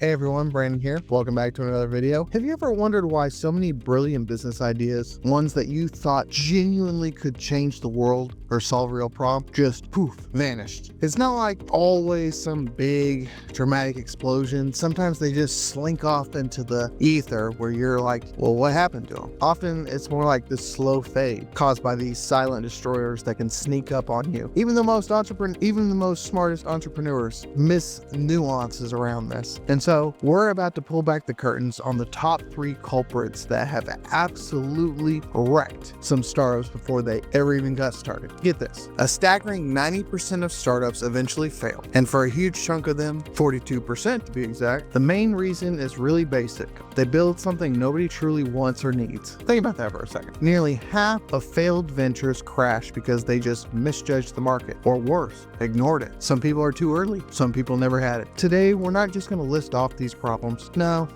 Hey everyone, Brandon here. Welcome back to another video. Have you ever wondered why so many brilliant business ideas, ones that you thought genuinely could change the world or solve a real problem, just poof, vanished? It's not like always some big dramatic explosion. Sometimes they just slink off into the ether where you're like, well, what happened to them? Often it's more like this slow fade caused by these silent destroyers that can sneak up on you. Even the most smartest entrepreneurs miss nuances around this. And so we're about to pull back the curtains on the top 3 culprits that have absolutely wrecked some startups before they ever even got started. Get this, a staggering 90% of startups eventually fail. And for a huge chunk of them, 42% to be exact, the main reason is really basic. They build something nobody truly wants or needs. Think about that for a second. Nearly half of failed ventures crash because they just misjudged the market, or worse, ignored it. Some people are too early. Some people never had it. Today, we're not just going to list off these problems. No,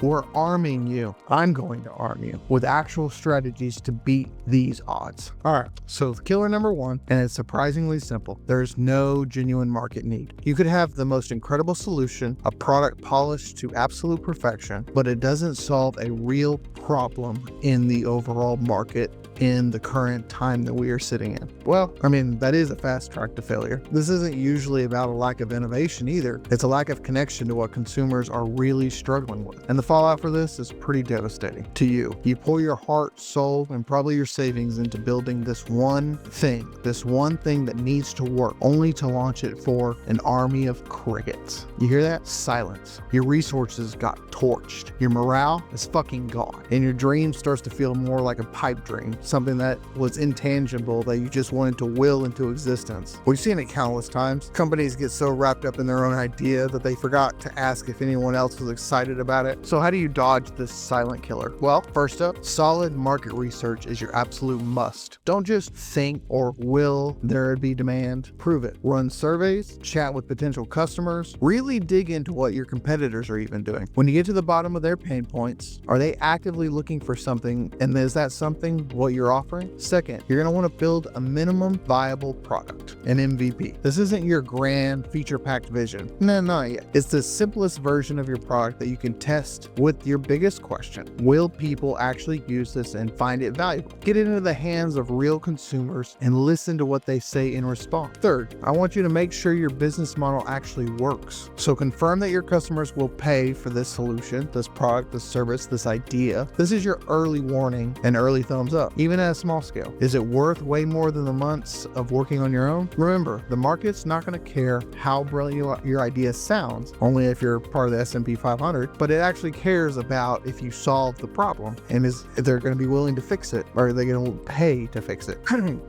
we're arming you. I'm going to arm you with actual strategies to beat these odds. All right, so killer number 1, and it's surprisingly simple. There's no genuine market need. You could have the most incredible solution, a product polished to absolute perfection, but it doesn't solve a real problem in the overall market in the current time that we are sitting in. Well, I mean, that is a fast track to failure. This isn't usually about a lack of innovation either. It's a lack of connection to what consumers are really struggling with. And the fallout for this is pretty devastating to you. You pour your heart, soul, and probably your savings into building this one thing that needs to work, only to launch it for an army of crickets. You hear that? Silence. Your resources got torched. Your morale is fucking gone. And your dream starts to feel more like a pipe dream, something that was intangible that you just wanted to will into existence. We've seen it countless times. Companies get so wrapped up in their own idea that they forgot to ask if anyone else was excited about it. So how do you dodge this silent killer? Well, first up, solid market research is your absolute must. Don't just think or will there be demand. Prove it. Run surveys, chat with potential customers, really dig into what your competitors are even doing. When you get to the bottom of their pain points, are they actively looking for something, and is that something what you're offering? Second, you're going to want to build a minimum viable product, an MVP. This isn't your grand feature-packed vision. No, not yet. It's the simplest version of your product that you can test with your biggest question. Will people actually use this and find it valuable? Get it into the hands of real consumers and listen to what they say in response. Third, I want you to make sure your business model actually works. So confirm that your customers will pay for this solution, this product, this service, this idea. This is your early warning and early thumbs up. Even at a small scale, is it worth way more than the months of working on your own? Remember, the market's not going to care how brilliant your idea sounds, only if you're part of the S&P 500, but it actually cares about if you solve the problem, and if they're going to be willing to fix it, or are they going to pay to fix it?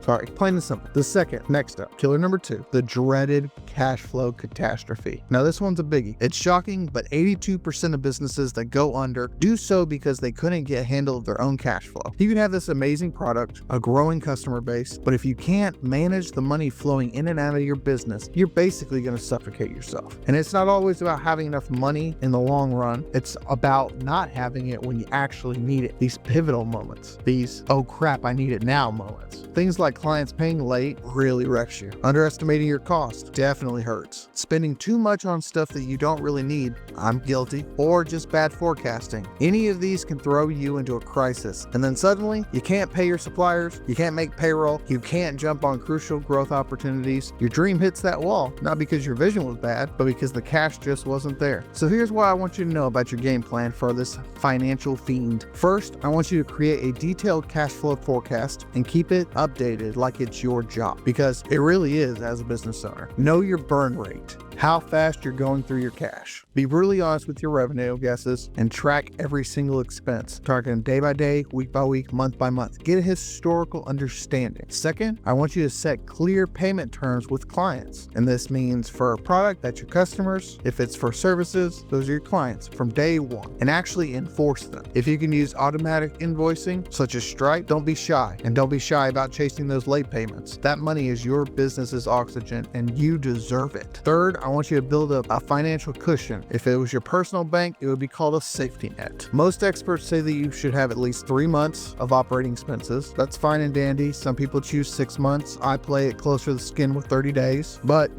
Sorry, plain and simple. The second, next up, killer number 2, the dreaded cash flow catastrophe. Now this one's a biggie. It's shocking, but 82% of businesses that go under do so because they couldn't get a handle of their own cash flow. You can have this amazing product, a growing customer base, but if you can't manage the money flowing in and out of your business, you're basically going to suffocate yourself. And it's not always about having enough money in the long run. It's about not having it when you actually need it. These pivotal moments, these oh crap, I need it now moments. Things like clients paying late really wrecks you. Underestimating your cost definitely hurts. Spending too much on stuff that you don't really need, I'm guilty, or just bad forecasting. Any of these can throw you into a crisis, and then suddenly you can't pay your suppliers, you can't make payroll, you can't jump on crucial growth opportunities. Your dream hits that wall, not because your vision was bad, but because the cash just wasn't there. So here's what I want you to know about your game plan for this financial fiend. First, I want you to create a detailed cash flow forecast and keep it updated like it's your job, because it really is as a business owner. Know your burn rate, how fast you're going through your cash. Be brutally honest with your revenue guesses and track every single expense. Targeting day by day, week by week, month by month. Get a historical understanding. Second, I want you to set clear payment terms with clients. And this means for a product, that's your customers. If it's for services, those are your clients from day one, and actually enforce them. If you can use automatic invoicing, such as Stripe, don't be shy. And don't be shy about chasing those late payments. That money is your business's oxygen and you deserve it. Third, I want you to build up a financial cushion. If it was your personal bank, it would be called a safety net. Most experts say that you should have at least 3 months of operating expenses. That's fine and dandy. Some people choose 6 months. I play it closer to the skin with 30 days, but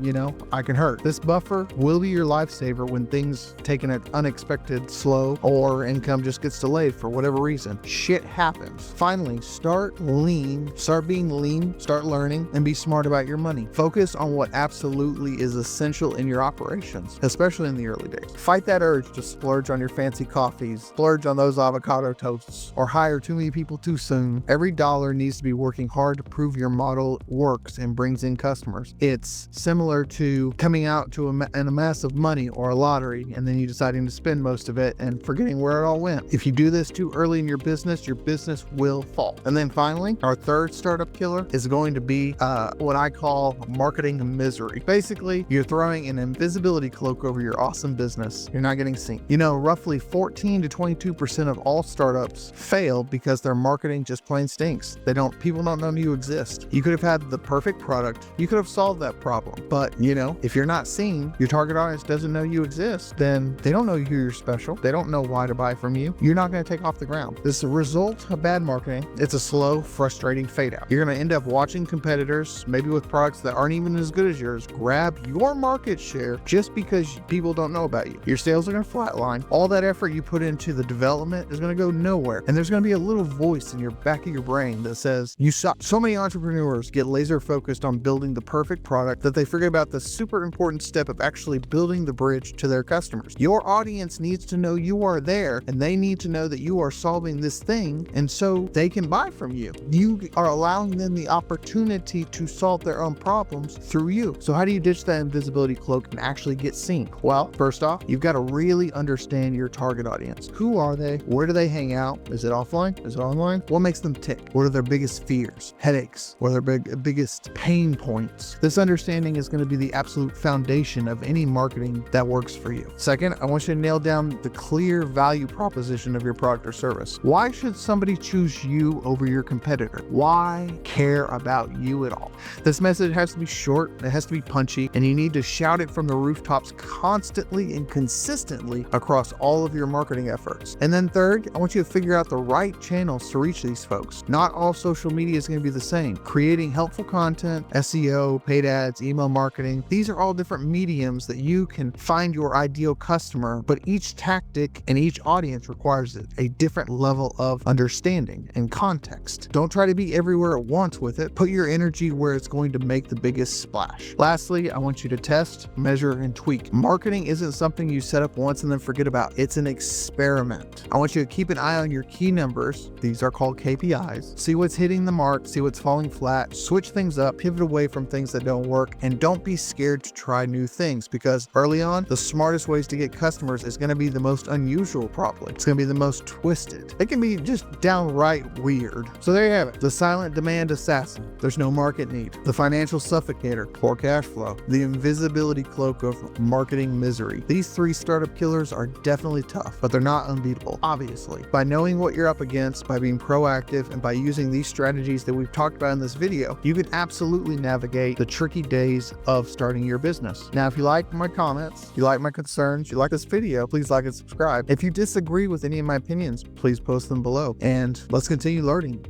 I can hurt. This buffer will be your lifesaver when things take an unexpected slow or income just gets delayed for whatever reason. Shit happens. Finally, start lean. Start being lean, start learning, and be smart about your money. Focus on what absolutely is essential in your operations, especially in the early days. Fight that urge to splurge on your fancy coffees, splurge on those avocado toasts, or hire too many people too soon. Every dollar needs to be working hard to prove your model works and brings in customers. It's similar to coming out to a massive money or a lottery and then you deciding to spend most of it and forgetting where it all went. If you do this too early in your business will fall. And then finally, our third startup killer is going to be what I call marketing misery. Basically, you're throwing an invisibility cloak over your awesome business. You're not getting seen. Roughly 14 to 22% of all startups fail because their marketing just plain stinks. People don't know you exist. You could have had the perfect product. You could have solved that problem. But, if you're not seen, your target audience doesn't know you exist, then they don't know you're special. They don't know why to buy from you. You're not going to take off the ground. This is a result of bad marketing. It's a slow, frustrating fade out. You're going to end up watching competitors, maybe with products that aren't even as good as yours, grab your market share just because people don't know about you. Your sales are going to flatline. All that effort you put into the development is going to go nowhere. And there's going to be a little voice in your back of your brain that says, you suck. So many entrepreneurs get laser focused on building the perfect product that they forget about the super important step of actually building the bridge to their customers. Your audience needs to know you are there, and they need to know that you are solving this thing, and so they can buy from you. You are allowing them the opportunity to solve their own problems through you. So how do you ditch that invisibility cloak and actually get seen? Well, first off, you've got to really understand your target audience. Who are they? Where do they hang out? Is it offline? Is it online? What makes them tick? What are their biggest fears? Headaches? What are their biggest pain points? This understanding is going to be the absolute foundation of any marketing that works for you. Second, I want you to nail down the clear value proposition of your product or service. Why should somebody choose you over your competitor? Why care about you at all? This message has to be short, it has to be punchy, and you need to shout it from the rooftops constantly and consistently across all of your marketing efforts. And then third, I want you to figure out the right channels to reach these folks. Not all social media is going to be the same. Creating helpful content, SEO, paid ads, email marketing, these are all different mediums that you can find your ideal customer, but each tactic and each audience requires a different level of understanding and context. Don't try to be everywhere at once with it. Put your energy where it's going to make the biggest splash. Lastly, I want you to test, measure, and tweak. Marketing isn't something you set up once and then forget about. It's an experiment. I want you to keep an eye on your key numbers. These are called KPIs. See what's hitting the mark, see what's falling flat, switch things up, pivot away from things that don't work, and don't be scared to try new things, because early on, the smartest ways to get customers is going to be the most unusual probably. It's going to be the most twisted. It can be just downright weird. So there you have it. The silent demand assassin. There's no market need. The financial suffocator. Poor cash flow. The invisibility cloak of marketing misery. These three startup killers are definitely tough, but they're not unbeatable, obviously. By knowing what you're up against, by being proactive, and by using these strategies that we've talked about in this video, you can absolutely navigate the tricky days of starting your business. Now, if you like my comments, you like my concerns, you like this video, please like and subscribe. If you disagree with any of my opinions, please post them below. And let's continue learning.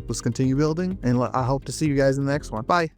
Let's continue building, and I hope to see you guys in the next one. Bye.